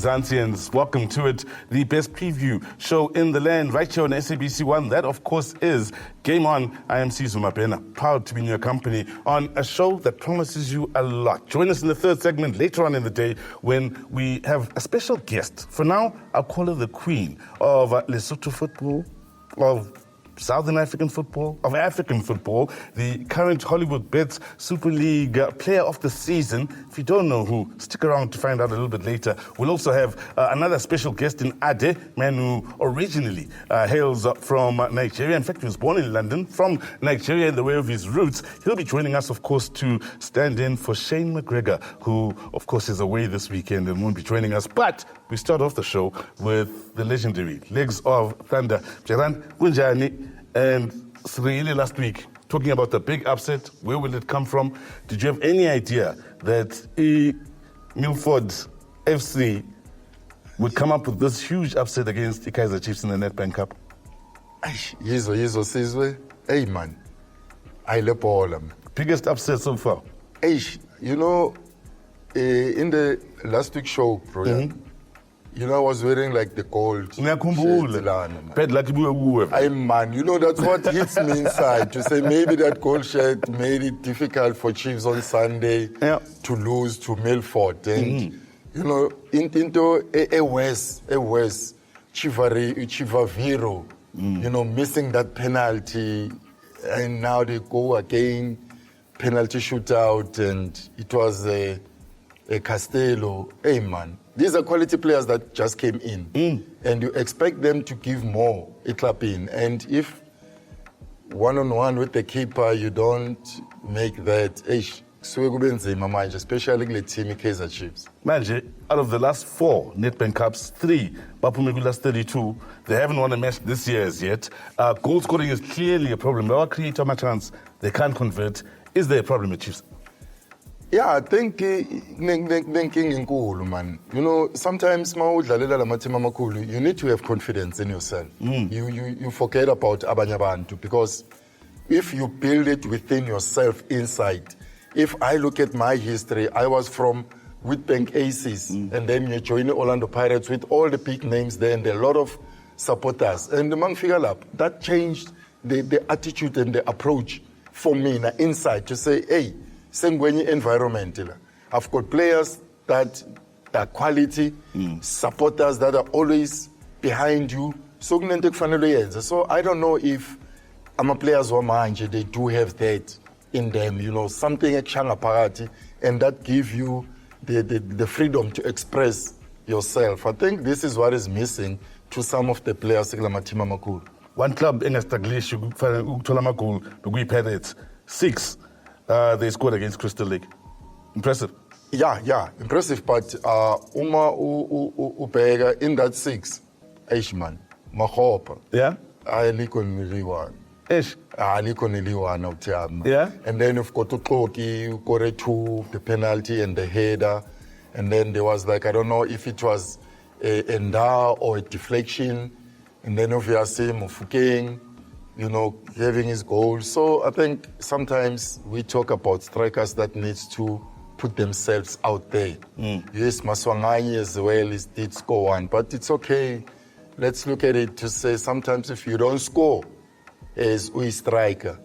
Mzansians, welcome to it, the best preview show in the land, right here on SABC One. That, of course, is Game On. I am Sizu Mapena, proud to be in your company on a show that promises you a lot. Join us in the third segment later on in the day when we have a special guest. For now, I'll call her the queen of Lesotho football, of Southern African football, of African football, the current Hollywoodbets Super League Player of the Season. If you don't know who, stick around to find out a little bit later. We'll also have another special guest in Ade, man who originally hails from Nigeria. In fact, he was born in London, from Nigeria in the way of his roots. He'll be joining us, of course, to stand in for Shane McGregor, who, of course, is away this weekend and won't be joining us. But we start off the show with the legendary Legs of Thunder. Jaran Gunjani. And Srili last week, talking about the big upset, where will it come from? Did you have any idea that Milford FC would come up with this huge upset against the Kaizer Chiefs in the Nedbank Cup? Yizo Sizwe. Hey man, I love all them. Biggest upset so far? You know, in the last week's show, bro, you know, I was wearing like the gold. Man, you know, that's what hits me inside. To say maybe that gold shirt made it difficult for Chiefs on Sunday to lose to Milford. And, you know, into a West, Chivaviro, you know, missing that penalty. And now they go again, penalty shootout, and it was a Castello. Hey, man. These are quality players that just came in, and you expect them to give more, a clap in. And if one-on-one with the keeper, you don't make that, especially the team Kaizer Chiefs. Manje, out of the last 4 Nedbank Cups, 3, Bapumegula's 32, they haven't won a match this year as yet. Goal scoring is clearly a problem. They all create a chance, they can't convert. Is there a problem with Chiefs? Yeah, I think thinking in cool, man. You know, sometimes you need to have confidence in yourself. You forget about abanyabantu, because if you build it within yourself inside, if I look at my history, I was from Witbank Aces, and then you join Orlando Pirates with all the big names there and a lot of supporters. And the man figure up, that changed the attitude and the approach for me inside to say, hey, environment. I've got players that are quality, supporters that are always behind you. So I don't know if players who are they do have that in them, you know, something extra party, and that give you the freedom to express yourself. I think this is what is missing to some of the players. One club in Estaglish, Pirates, 6. They scored against Crystal Lake. Impressive. Yeah, impressive. But Uma Ubega in that 6, Aishman, Mahopa. Yeah. I likon Liwan. Ish. I likon Liwan of Tiam. Yeah. And then you've got Toki, Koretu, the penalty and the header. And then there was like, I don't know if it was a Nda or a deflection. And then obviously Mufukeng, you know, having his goals. So I think sometimes we talk about strikers that needs to put themselves out there. Yes, Maswanganyi as well did score one, but it's okay. Let's look at it to say sometimes if you don't score as a striker,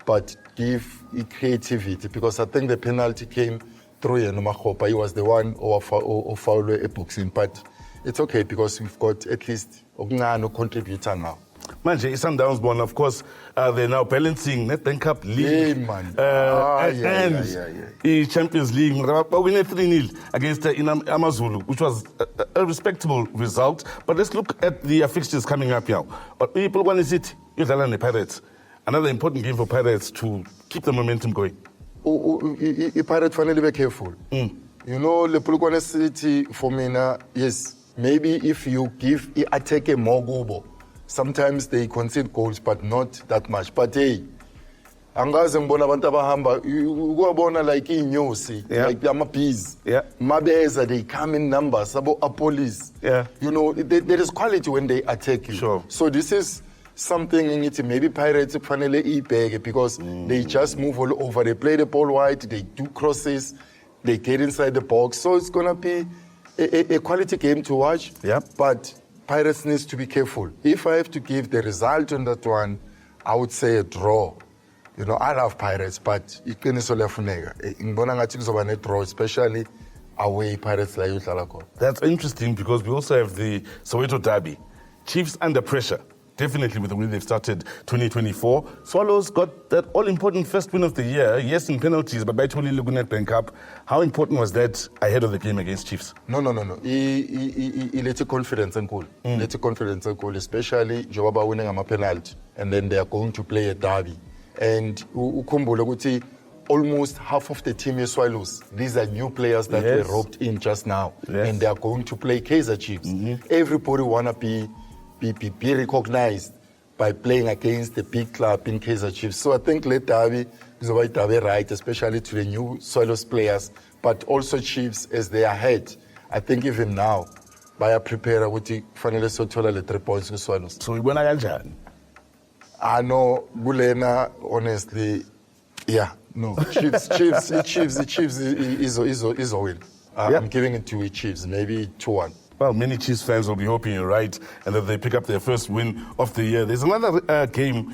but give creativity, because I think the penalty came through Mahopa. He was the one who fouled a boxing, but it's okay because we've got at least a contributor now. Manje, Sundowns born, of course, they're now balancing Nedbank Cup League and the Champions League. But we win 3-0 against Amazulu, which was a respectable result. But let's look at the fixtures coming up now. But people want to see the Pirates. Another important game for Pirates to keep the momentum going. Pirates finally be careful. You know, the Polokwane City for me now, yes, maybe if you give attack a more goal. Sometimes they concede goals, but not that much. But hey, angaze ngibona abantu abahamba ukubona like inyosi, like amabees. Mabeza, they come in numbers, abo police. You know, there is quality when they attack you. Sure. So this is something in it. Maybe Pirates finally ibheke because they just move all over. They play the ball wide, they do crosses, they get inside the box. So it's gonna be a quality game to watch. Yep. But Pirates needs to be careful. If I have to give the result on that one, I would say a draw. You know, I love Pirates, but iqiniso liyafuneka. Ngibona ngathi kuzoba ne draw, especially away Pirates la yodlala khona. That's interesting because we also have the Soweto Derby. Chiefs under pressure, definitely with the way they've started 2024. Swallows got that all-important first win of the year, yes, in penalties, but by Tony Lugunet Bank Cup. How important was that ahead of the game against Chiefs? No. He let a confidence and cool. Let a confidence and cool, especially Jawaba winning a penalty, and then they are going to play a derby. And ukhumbule ukuthi almost half of the team is Swallows. These are new players that were roped in just now, and they are going to play Kaizer Chiefs. Everybody wanna be recognized by playing against the big club in Kaizer Chiefs. So I think let derby is right, especially to the new Swallows players, but also Chiefs as they are ahead. I think even now, by prepare ukuthi fanele sothola le 3 points ku Swallows. So ibona kanjani? I know Bulena, honestly, yeah, no. Chiefs is a win. I'm giving it to Chiefs, maybe 2-1. Well, many Chiefs fans will be hoping you're right and that they pick up their first win of the year. There's another game,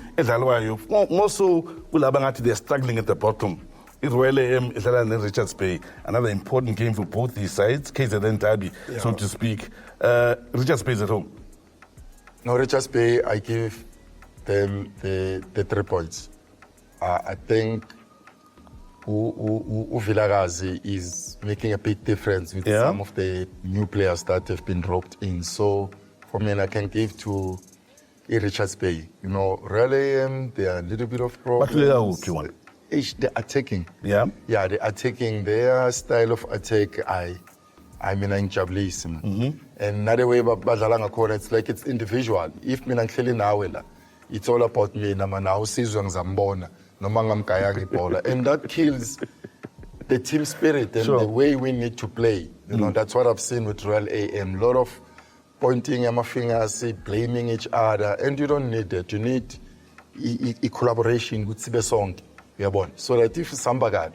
more so, they're struggling at the bottom. Israel AM, and Richards Bay, another important game for both these sides, KZN Derby, so to speak. Richards Bay is at home. No, Richards Bay, I give them the 3 points. I think Vilagazi is making a big difference with some of the new players that have been roped in. So for me, I can give to Richards Bay. You know, really, they are a little bit of problems. They're attacking. Yeah, they're attacking. Their style of attack, I mean, I'm jablism. And another way, it's like it's individual. If I'm clearly now, it's all about me. Now, season Zambona. And that kills the team spirit and the way we need to play. You know, that's what I've seen with Royal AM. A lot of pointing my fingers, blaming each other, and you don't need that. You need a collaboration with Sibesong. So that if somebody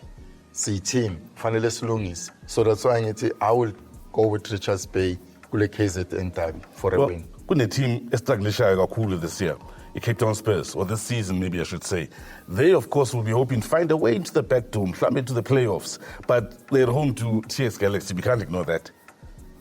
see team, finally Lungis. So that's why I will go with Richards Bay, Kule KZN Derby for a win. Kune team established cool this year. Cape Town Spurs, or this season maybe I should say. They, of course, will be hoping to find a way into the back door, into the playoffs. But they're home to TS Galaxy. We can't ignore that.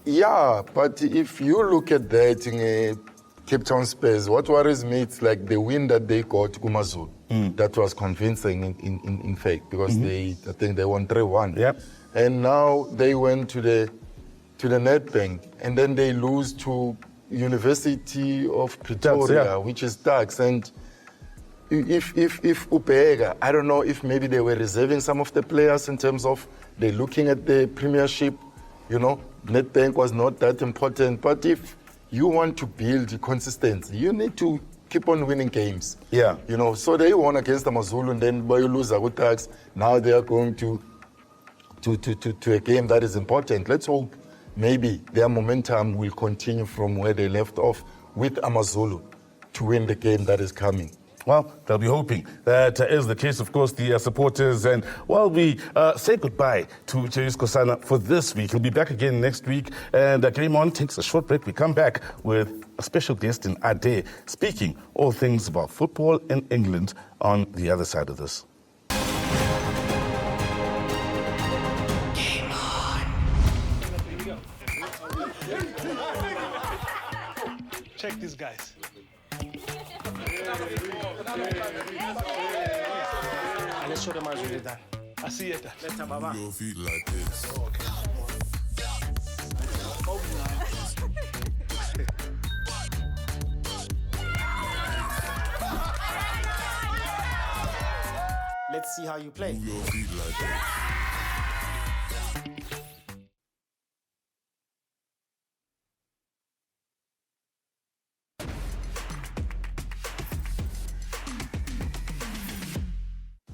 Yeah, but if you look at that in Cape Town Spurs, what worries me is like the win that they got to Kumazulu. That was convincing in fact, because I think they won 3-1. Yep. And now they went to the Nedbank, and then they lose to University of Pretoria, which is Ducks. And if Upega, I don't know if maybe they were reserving some of the players in terms of they're looking at the Premiership, you know, Nedbank was not that important. But if you want to build consistency, you need to keep on winning games. Yeah. You know, so they won against the Amazulu, and then by lose Ducks, now they are going to a game that is important. Let's hope maybe their momentum will continue from where they left off with Amazulu to win the game that is coming. Well, they'll be hoping. That is the case, of course, the supporters. And while we say goodbye to Cherish Kosana for this week, he'll be back again next week. And Game On takes a short break. We come back with a special guest in Ade, speaking all things about football in England on the other side of this. Check these guys. Let's show them how it's done. I see it. Let's have a your feet like this. Okay. Let's see how you play. Move your feet like this.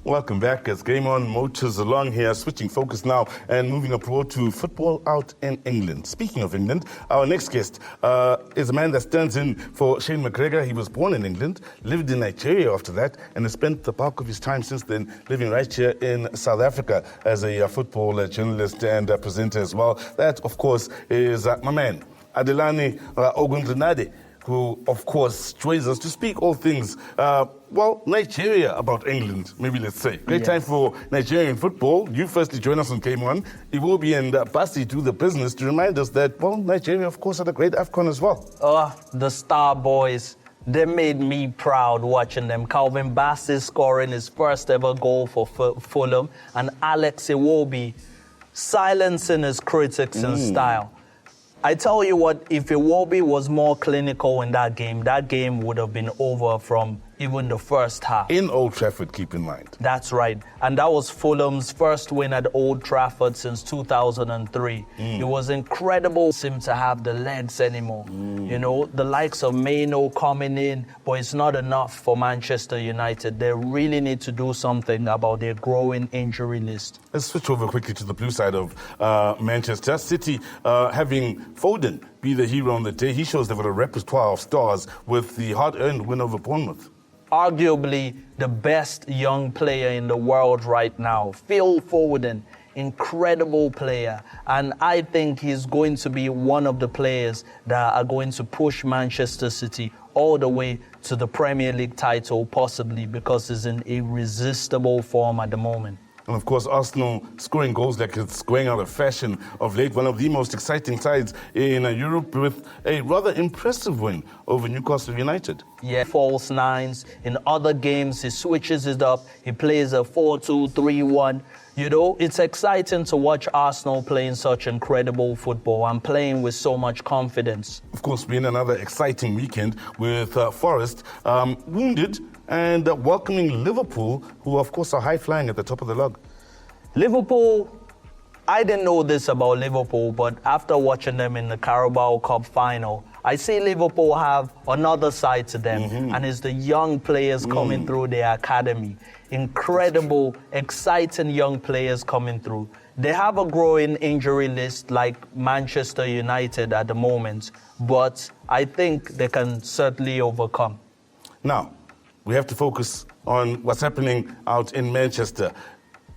Welcome back as Game On motors along here, switching focus now and moving abroad to football out in England. Speaking of England, our next guest is a man that stands in for Shane McGregor. He was born in England, lived in Nigeria after that, and has spent the bulk of his time since then living right here in South Africa as a football journalist and presenter as well. That, of course, is my man, Adelani Ogundrinade, who, of course, joins us to speak all things, Nigeria about England, maybe let's say. Great time for Nigerian football. You firstly join us on Game On. Iwobi and Basi do the business to remind us that, Nigeria, of course, had a great AFCON as well. The Star Boys, they made me proud watching them. Calvin Bassey scoring his first ever goal for Fulham, and Alex Iwobi silencing his critics in style. I tell you what, if Iwobi was more clinical in that game would have been over from even the first half. In Old Trafford, keep in mind. That's right. And that was Fulham's first win at Old Trafford since 2003. It was incredible for him to have the legs anymore. You know, the likes of Maino coming in, but it's not enough for Manchester United. They really need to do something about their growing injury list. Let's switch over quickly to the blue side of Manchester City, having Foden be the hero on the day. He shows they've got a repertoire of stars with the hard-earned win over Bournemouth. Arguably the best young player in the world right now, Phil Foden, incredible player. And I think he's going to be one of the players that are going to push Manchester City all the way to the Premier League title, possibly, because he's in irresistible form at the moment. And of course, Arsenal scoring goals like it's going out of fashion of late. One of the most exciting sides in Europe with a rather impressive win over Newcastle United. Yeah, false nines. In other games, he switches it up. He plays a 4-2-3-1. You know, it's exciting to watch Arsenal playing such incredible football and playing with so much confidence. Of course, being another exciting weekend with Forest wounded and welcoming Liverpool, who, of course, are high-flying at the top of the log. Liverpool, I didn't know this about Liverpool, but after watching them in the Carabao Cup final, I see Liverpool have another side to them, and it's the young players coming through their academy. Incredible, exciting young players coming through. They have a growing injury list like Manchester United at the moment, but I think they can certainly overcome. Now, we have to focus on what's happening out in Manchester.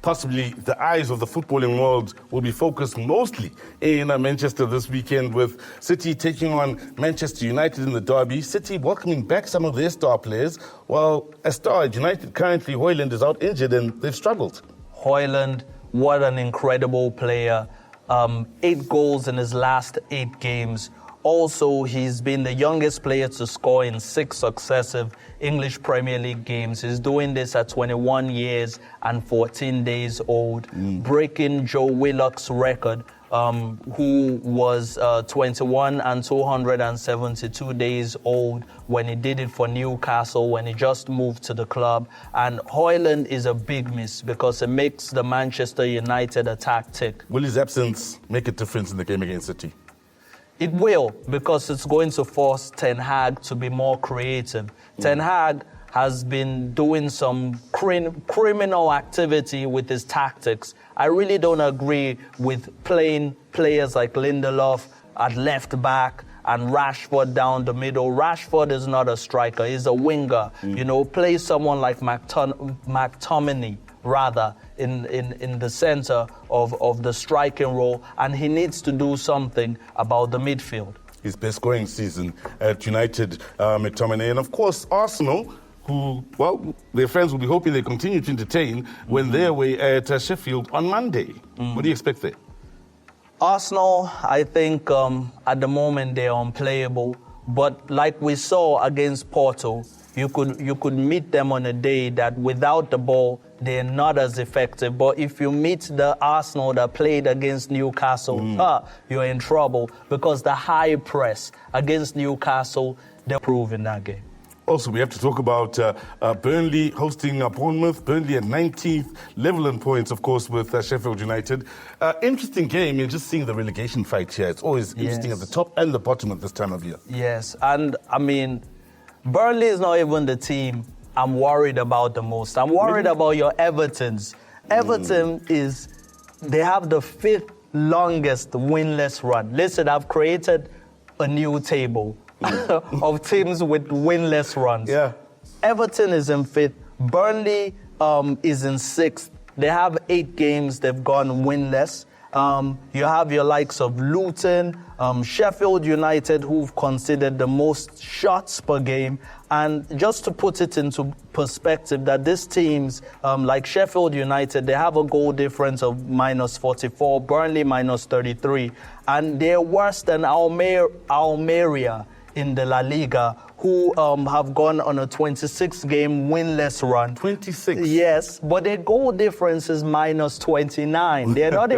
Possibly the eyes of the footballing world will be focused mostly in Manchester this weekend, with City taking on Manchester United in the derby. City welcoming back some of their star players, while a star at United currently, Højlund, is out injured and they've struggled. Højlund, what an incredible player. 8 goals in his last 8 games. Also, he's been the youngest player to score in 6 successive English Premier League games. He's doing this at 21 years and 14 days old, breaking Joe Willock's record, who was 21 and 272 days old when he did it for Newcastle, when he just moved to the club. And Højlund is a big miss because it makes the Manchester United attack tick. Will his absence make a difference in the game against City? It will, because it's going to force Ten Hag to be more creative. Ten Hag has been doing some criminal activity with his tactics. I really don't agree with playing players like Lindelof at left back and Rashford down the middle. Rashford is not a striker, he's a winger. You know, play someone like McTominay, rather, in the center of the striking role, and he needs to do something about the midfield. His best scoring season at United, McTominay. And of course, Arsenal, who, their fans will be hoping they continue to entertain when they're away at Sheffield on Monday. What do you expect there? Arsenal, I think at the moment they're unplayable, but like we saw against Porto, you could meet them on a day that without the ball, they're not as effective. But if you meet the Arsenal that played against Newcastle, you're in trouble, because the high press against Newcastle, they'll prove in that game. Also, we have to talk about Burnley hosting Bournemouth. Burnley at 19th, level in points, of course, with Sheffield United. Interesting game. You're just seeing the relegation fight here. It's always interesting at the top and the bottom at this time of year. Yes, and I mean, Burnley is not even the team I'm worried about the most. I'm worried about your Evertons. Everton they have the 5th longest winless run. Listen, I've created a new table of teams with winless runs. Yeah. Everton is in 5th. Burnley is in 6th. They have 8 games they've gone winless. You have your likes of Luton, Sheffield United, who've conceded the most shots per game. And just to put it into perspective, that these teams, like Sheffield United, they have a goal difference of -44, Burnley -33, and they're worse than Almeria in the La Liga, who have gone on a 26-game winless run. 26? Yes, but their goal difference is -29. They're not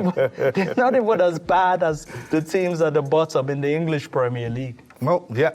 even as bad as the teams at the bottom in the English Premier League. Well, yeah,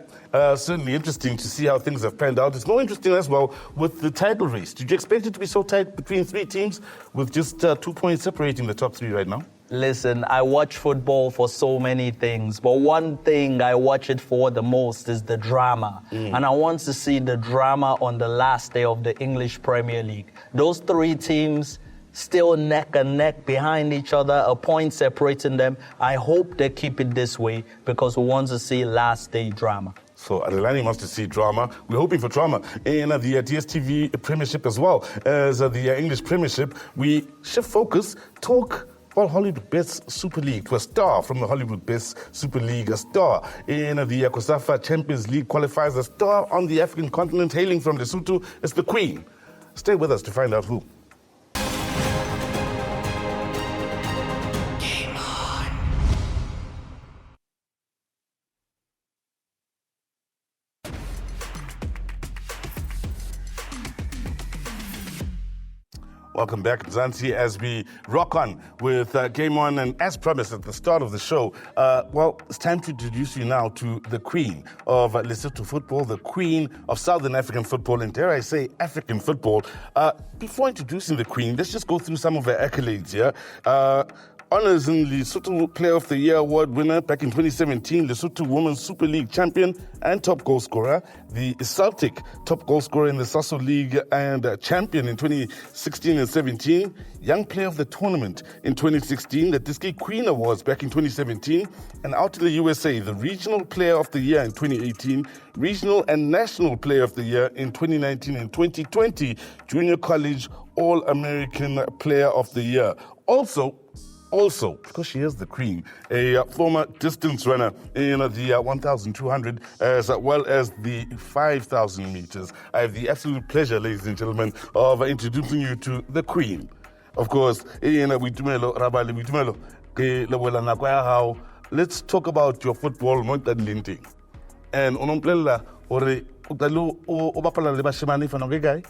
certainly interesting to see how things have panned out. It's more interesting as well with the title race. Did you expect it to be so tight between 3 teams with just 2 points separating the top 3 right now? Listen, I watch football for so many things, but one thing I watch it for the most is the drama. And I want to see the drama on the last day of the English Premier League. Those 3 teams still neck and neck behind each other, a point separating them. I hope they keep it this way because we want to see last day drama. So Adelani wants to see drama. We're hoping for drama in the DSTV Premiership as well as the English Premiership. We shift focus, talk Hollywoodbets Super League to a star from the Hollywoodbets Super League, a star in the COSAFA Champions League qualifiers, a star on the African continent, hailing from Lesotho. It's the Queen. Stay with us to find out who. Welcome back, Zanzi, as we rock on with Game On. And as promised at the start of the show, it's time to introduce you now to the Queen of Lesotho football, the Queen of Southern African football, and dare I say, African football. Before introducing the Queen, let's just go through some of her accolades here. Honours in Lesotho Player of the Year award winner back in 2017, Lesotho Women's Super League champion and top goal scorer, the Celtic top goal scorer in the Sasso League and champion in 2016 and 17, Young Player of the Tournament in 2016, the Diski Queen Awards back in 2017, and out in the USA, the Regional Player of the Year in 2018, Regional and National Player of the Year in 2019 and 2020, Junior College All-American Player of the Year. Also, because she is the Queen, a former distance runner in the 1,200 as well as the 5,000 meters. I have the absolute pleasure, ladies and gentlemen, of introducing you to the Queen. Of course, Boitumelo, Rabale, Boitumelo, let's talk about your football, Montalinting. And onomplela, ore, utalo, obapala le bashimane fanoge guy?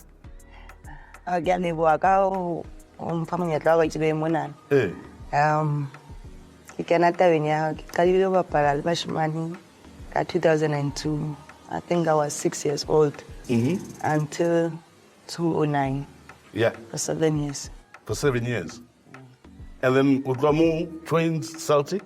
Gani buaka umpamanyatla wa ichibe mona. Ke kana tabeng ya ka dilo bapala le bashimane ka 2002. I think I was 6 years old until 2009. Yeah. For 7 years. For 7 years. And then Udramu joined Celtic?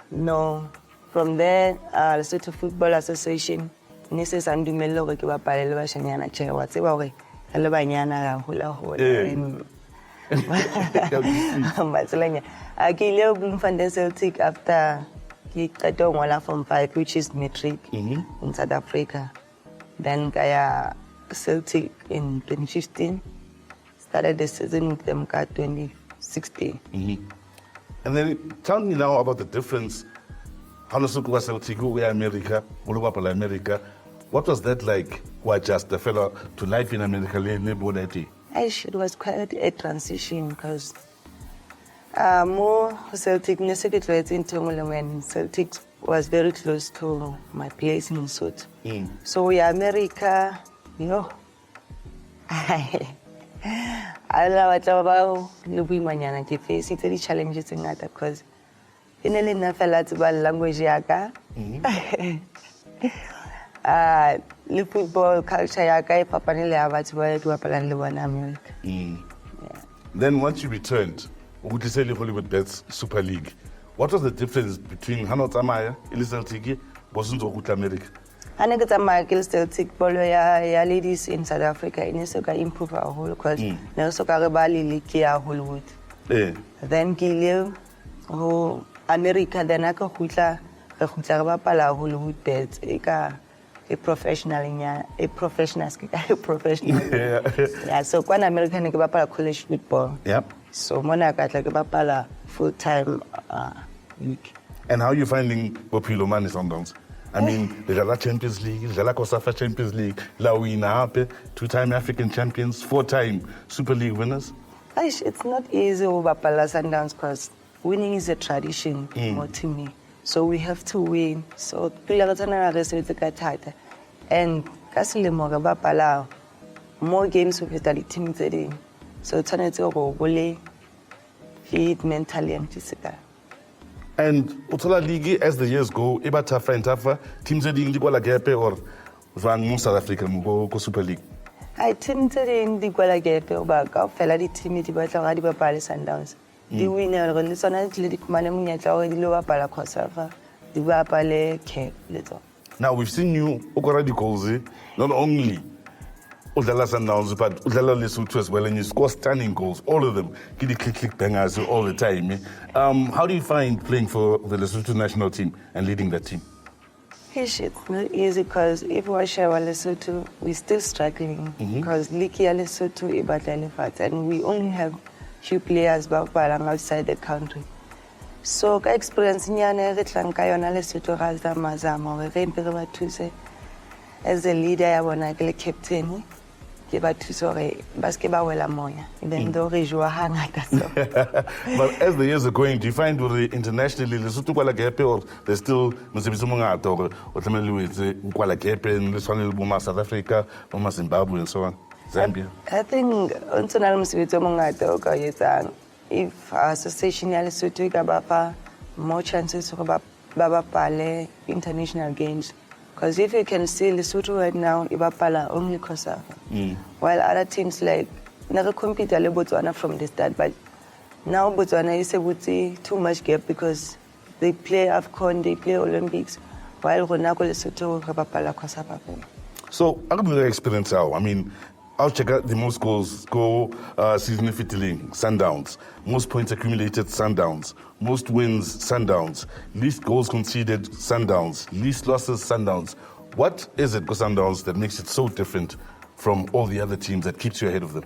No. From there, Lesotho Football Association, Nese Sandumelo ke bapala le bashanyana che wa tseba hore le banyana ga hola. I came from Celtic after I got from 5, which is matric in South Africa. Then I Celtic in 2015. Started the season with them 2016. And then tell me now about the difference. Hanosuku Celtic, we are America, America. What was that like? Who just the fellow to life in America? It was quite a transition because more Celtic, when Celtic was very close to my place in Lesotho. So we are America, you know. I love about the facing the challenges in that because in the language the football culture Then once you returned, would you say the Hollywoodbets Super League? What was the difference between Hanot Amaya, Celtic, Bosunzo America? I think it's still take ball ya ladies in South Africa and so can improve our whole because now so can Rabale league ya Hollywood. Then Gilio America then I can hutla pala Hollywoodbets a professional. Yeah, so when American ke bapala college football. Yep. So mona ka tla ke bapala full time week. And how are you finding Boitumelo man Sundowns? I mean, the Champions League, the COSAFA Champions League, La Wina, 2-time African champions, 4-time Super League winners. It's not easy over Pala Sundowns because winning is a tradition more to me. So we have to win. So and more games with the team today. So it's go fit mentally and physically. And Utola League, as the years go, eba tougher and tougher. Teams are doing the gap or Van South Africa go Super League. I team today in the gap but go fella the team the battle already Pala Sundowns. The winner release on athletic manamunya already lower Pala COSAFA. The Rabale cap little. Now we've seen you already goals, not only Udala Sundowns, but Udala Lesotho as well, and you score stunning goals, all of them. Click bangers all the time. How do you find playing for the Lesotho national team and leading that team? It's not easy because if we share Lesotho, we're still struggling because Liki Lesotho is and we only have few players outside the country. So ka experience nyane re tlang ka yona Lesotho ga za mazama re mpere ba thuse as a leader ya bona ke le captain ke ba thuse re ba ske ba wela moya even though re joa hangata so. But as the years are going, do you find internationally Lesotho kwala gap or there's still mosebetsi mongata or o tlamehile o etse kwala gap in le tshwane le bo South Africa, bo Zimbabwe and so on? Zambia. I think until now mosebetsi mongata o ka etsang. If our association ya Lesotho ka bapa more chances to bapale international games. Because if you can see Lesotho right now, ibapala only COSAFA. While other teams like never compete le Botswana from the start, but now Botswana is able to too much gap because they play AFCON, they play Olympics, while Ronako Lesotho bapala COSAFA. So, how do you experience how? I mean, I'll check out the most goals season fitting Sundowns, most points accumulated Sundowns, most wins Sundowns, least goals conceded Sundowns, least losses Sundowns. What is it for Sundowns that makes it so different from all the other teams that keeps you ahead of them?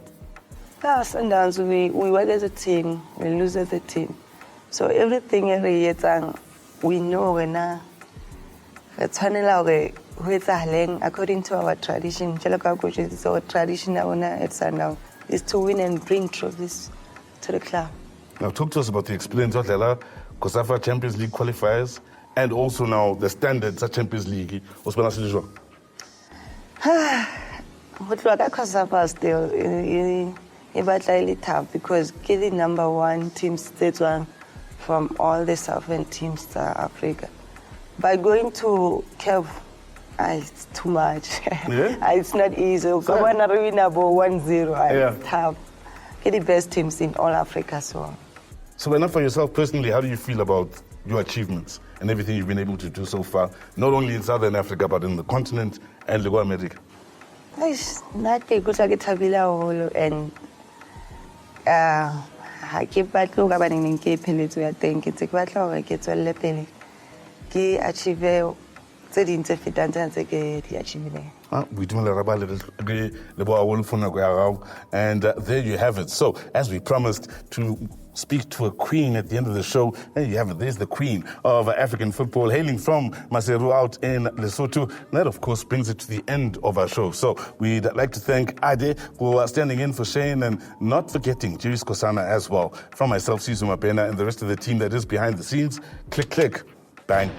Sundowns, we work as a team, we lose as a team. So everything every year, we know when according to our tradition, so our tradition at Sundown is to win and bring trophies to the club. Now talk to us about the experience of the COSAFA Champions League qualifiers and also now the standards of Champions League. COSAFA still it's tough because getting number one teams that from all the southern teams to Africa. By going to Cape, it's too much. Yeah? It's not easy. Come on, win about 1-0. It's tough. Get the best teams in all Africa. So enough for yourself personally, how do you feel about your achievements and everything you've been able to do so far, not only in Southern Africa, but in the continent and Latin America? It's not good and I keep back to ke achieve tse ding tse fetang tse ke di achievile. Boitumelo Rabale le boa wo lefona go ya gago, and there you have it. So as we promised to speak to a queen at the end of the show, there you have it. There's the queen of African football, hailing from Maseru out in Lesotho. And that, of course, brings it to the end of our show. So we'd like to thank Ade for standing in for Shane and not forgetting Julius Kosana as well. From myself, Sizuma Pena, and the rest of the team that is behind the scenes, click, bang.